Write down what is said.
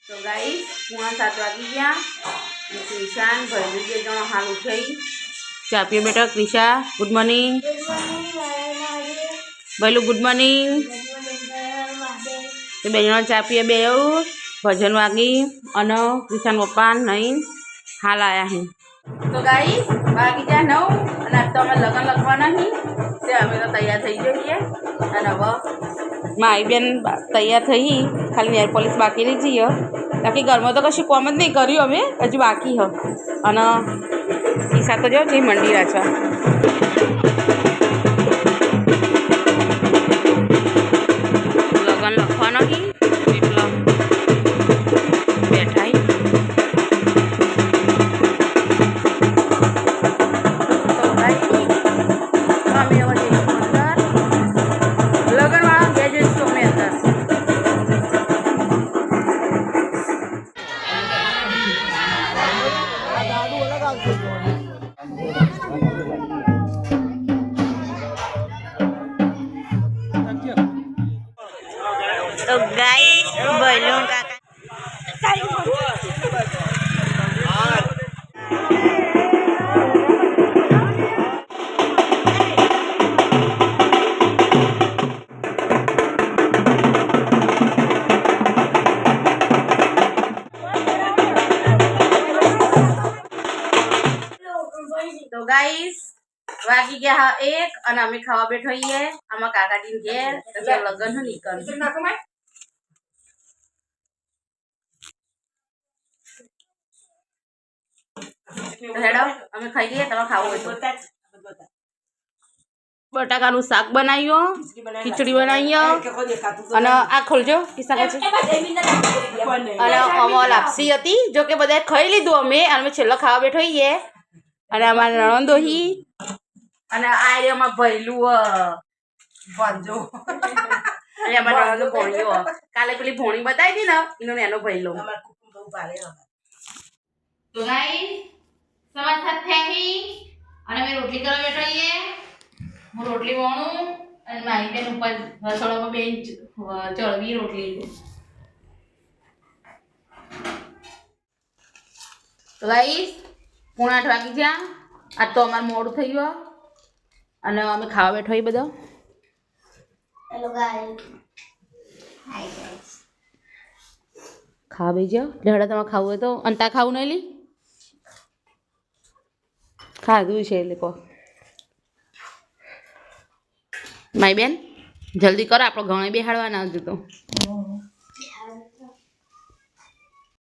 તો ગાઈસ 7:15 વાગી ગયા. ક્રિશાન ભાઈ બે જણો હાલ ઉઠાઈ ચા પીએ. બેટા ક્રિશા ગુડ મોર્નિંગ. ભાઈલું ગુડ મોર્નિંગ. તો બે જણા ચા પીએ. બે ભજન વાગી અને ક્રિશાન પપ્પા નહીં હાલ આવ્યા હે. તો ગાઈસ વાગી ગયા 9 અને આજ તો અમે લગ્ન લખવાના નહીં તે અમે તો તૈયાર થઈ જઈએ. અને હવે મારી બેન તૈયાર થઈ ખાલી નેર પોલીસ બાકી રહી જઈએ. બાકી ઘરમાં તો કશું કોમ જ નહીં કર્યું અમે હજુ બાકી હ. અને ઈશા તો જો જઈ મંડી રાખવા લગ્ન લખવાનો નહીં એટલે બેઠા तो गाइस बोलूं तो गाइस वागी गया 1 અને અમે ખાવા બેઠો છીએ આમાં કાકાજી ઘેર એટલે લગન હ નીકળ તો હેડો અમે ખાઈ લઈએ. તમે ખાવું હોય તો બટાકાનું શાક બનાવ્યો, ખીચડી બનાવ્યો અને આ ખોલજો કિસ્સા છે. અને અમાર લાપસી હતી જો કે બધા ખાઈ લીધું અમે અને છેલ્લો ખાવા બેઠો છીએ. અને અમારા નણંદોહી અને આ રે અમાર ભઈલું ભણજો અને અમાર નણંદો ભણ્યો કાલે પેલી ભોણી બતાવી હતી ને એનો એનો ભઈલો. તો ગાઈસ સવા 7 થઈ અને મેં રોટલી કરવા બેઠો છીએ. હું રોટલી વણું અને મારી બેન ઉપર રસોડામાં બેન ચડવી રોટલી. તો ગાઈસ 8:30 વાગી ગયા. આજ તો અમારે મોડું થઈ ગયું અને અમે ખાવા બેઠો એ બધો. Hello guys. Hi guys. ખાવા બેસી જાઓ. ઢેડા તમારે ખાવું હોય તો અંતા ખાવું નહીં લી ખાધું છે એટલે કહો. મારી બેન જલ્દી કરો આપણો ઘણા બેહાડવાના હજુ તો.